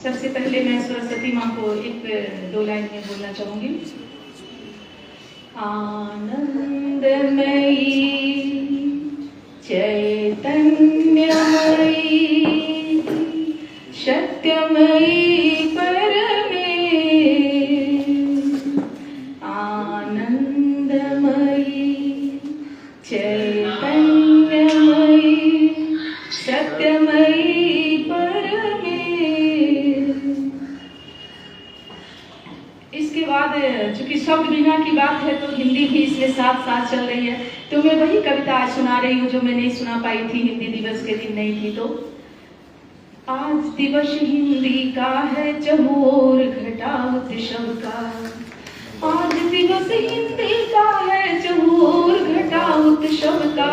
सबसे पहले मैं सरस्वती माँ को एक दो लाइन में बोलना चाहूंगी। आनंदमयी चैतन्यमयी सत्यमयी परमे आनंदमयी चैतन्यमयी सत्यमयी परमे। इसके बाद चूंकि शब्द बीना की बात है तो हिंदी भी इसमें साथ साथ चल रही है, तो मैं वही कविता आज सुना रही हूँ जो मैं नहीं सुना पाई थी, हिंदी दिवस के दिन नहीं थी। तो आज दिवस हिंदी का है चहोर घटा उत्सव का, आज दिवस हिंदी का है चहोर घटा उत्सव का।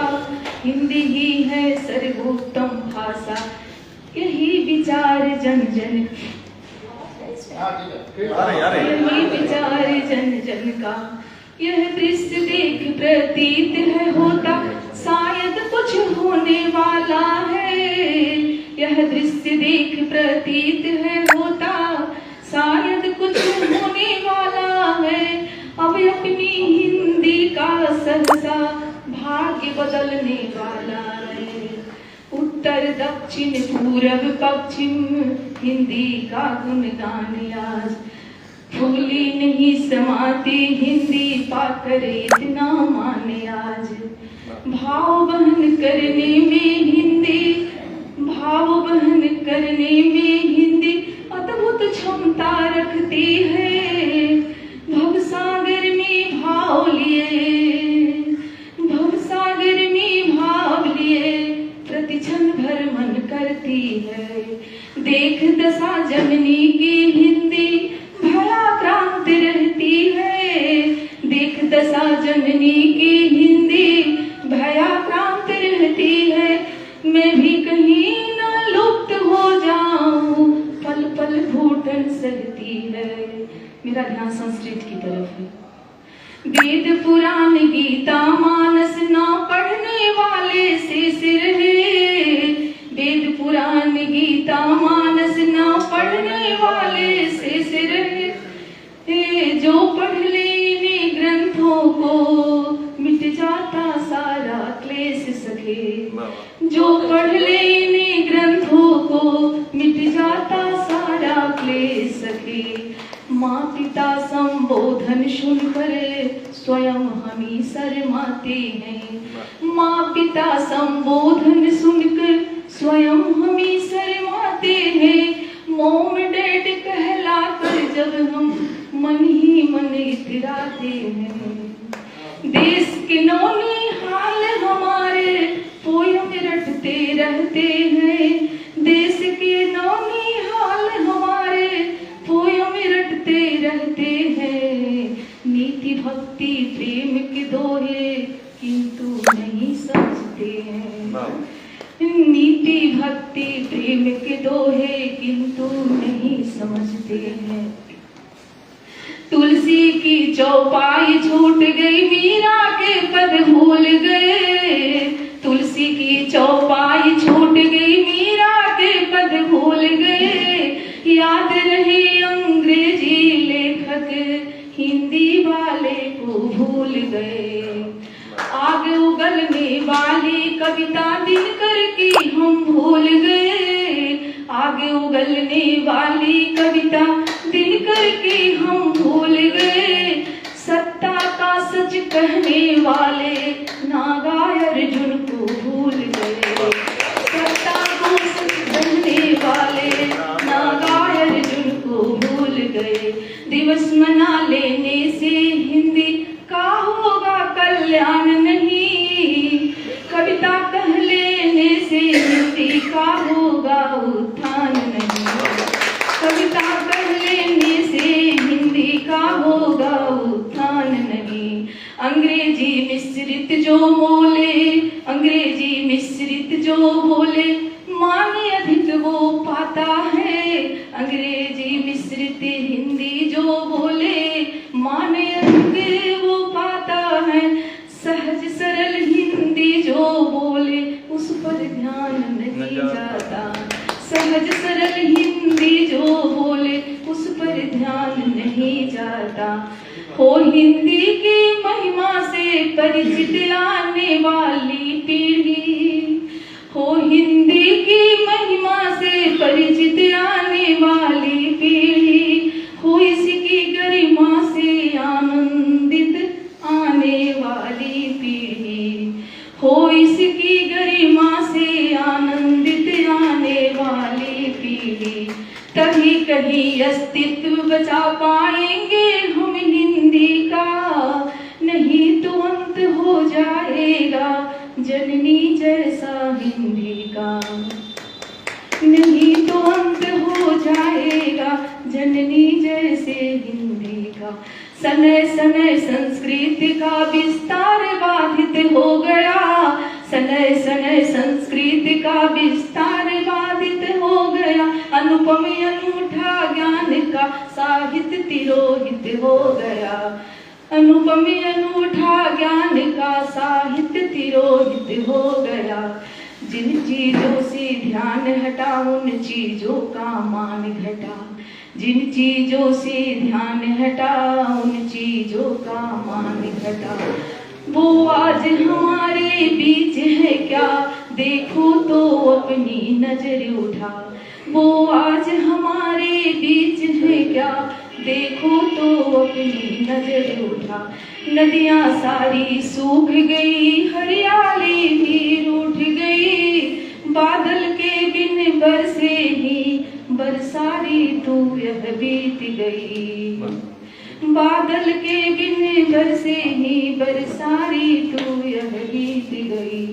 हिंदी ही है सर्वोत्तम भाषा, यही विचार जन जन यही विचार जन जन का। यह दृश्य देख प्रतीत है होता शायद कुछ होने वाला है। यह दृश्य देख प्रतीत है होता शायद कुछ होने वाला है। अब अपनी हिंदी का सहसा भाग्य बदलने वाला है। उत्तर दक्षिण पूरब पश्चिम हिंदी का गुणगान आज भूली नहीं समाती हिंदी पाकर इतना माने आज। भाव बहन करने में हिंदी, भाव बहन करने में हिंदी अद्भुत क्षमता रखती है। भवसागर में भाव लिए, भवसागर में भाव लिए प्रतिक्षण भ्रमण करती है। देख दशा जननी की हिंदी भयाक्रांत रहती है। देख दशा जननी की हिंदी भयाक्रांत रहती है। मैं भी कहीं न लुप्त हो जाऊं, पल पल घूटन सहती है। मेरा ध्यान संस्कृत की तरफ है। वेद पुराण गीता मानस न पढ़ने वाले शेष रहे। वेद पुराण गीता मानस न पढ़ने वाले शेष रहे। जो पढ़ ले इन्हीं ग्रंथों को मिट जाता सारा क्लेश सखे। जो पढ़ ले इन्हीं ग्रंथों को मिट जाता सारा क्लेश सखे। माँ पिता संबोधन सुनकर स्वयं हम ही शर्माते हैं। माँ पिता संबोधन सुनकर स्वयं हम ही शर्माते हैं। मॉम डैड कहलाकर जब हम मन ही मन इतराते हैं। देश के नौने हाल हमारे पोयम रटते रहते हैं। देश के नौने हाल हमारे पोयम रटते रहते हैं। नीति भक्ति प्रेम के दोहे किंतु नहीं समझते हैं। नीति भक्ति प्रेम के दोहे किंतु नहीं समझते हैं। तुलसी की चौपाई छूट गई, मीरा के पद भूल गए। तुलसी की चौपाई छूट गई, मीरा के पद भूल गए। याद रहे अंग्रेजी लेखक हिंदी वाले को भूल गए। आग उगलने वाली कविता दिनकर की हम भूल गए। आग उगलने वाली कविता दिनकर की हम भूल गए। सत्ता का सच कहने वाले नागा अर्जुन को भूल गए। सत्ता को सच कहने वाले नागा अर्जुन को भूल गए। दिवस मना लेने से हिंदी का होगा कल्याण नहीं। कविता कह लेने से हिंदी का होगा उत्थान नहीं। कविता कह लेने से हिंदी का होगा उत्थान नहीं। अंग्रेजी मिश्रित जो बोले, अंग्रेजी मिश्रित जो बोले माने अधिक वो पाता है। अंग्रेजी मिश्रित हिंदी जो बोले माने अधिक वो पाता है। सहज सरल हिंदी जो बोले उस पर ध्यान नहीं जाता। सहज सरल हिंदी जो जाता। हो हिंदी की महिमा से परिचित आने वाली पीढ़ी, हो हिंदी की महिमा से परिचित आने वाली पीढ़ी, हो इसकी गरिमा से आनंदित आने वाली पीढ़ी, हो इसकी गरिमा से आनंदित आने वाली पीढ़ी। तभी कहीं अस्तित्व बचा पाएंगे हम हिंदी का, नहीं तो अंत हो जाएगा जननी जैसा हिंदी का, नहीं तो अंत हो जाएगा जननी जैसे हिंदी का। समय समय संस्कृति का विस्तार बाधित हो गया, समय समय संस्कृति का विस्तार बाधित हो गया। अनुपम अनूठा ज्ञान का साहित्य तिरोहित हो गया, अनुपम अनूठा ज्ञान का साहित्य तिरोहित हो गया। जिन चीजों से ध्यान हटा उन चीजों का मान घटा, जिन चीजों से ध्यान हटा उन चीजों का मान घटा। वो आज हमारे बीच है क्या, देखो तो अपनी नजर उठा, वो आज हमारे बीच है क्या, देखो तो अपनी नजर उठा। नदियां सारी सूख गई, हरियाली भी रूठ गई, बादल के बिन बरसे ही बरसारी तू यह बीत गई, बादल के बिन बरसे ही बरसारी तू यह बीत गई।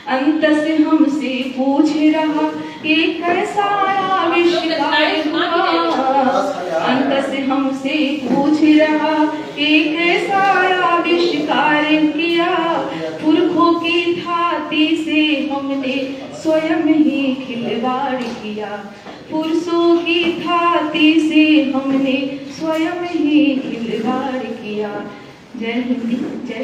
अंत से हमसे पूछ रहा ये कैसा आविष्कार हुआ, अंत से हमसे पूछ रहा ये कैसा आविष्कार किया। पुरखों की थाती से हमने स्वयं ही खिलवाड़ किया, पुरुषों की थाती से हमने स्वयं ही खिलवाड़ किया। जय हिंद, जय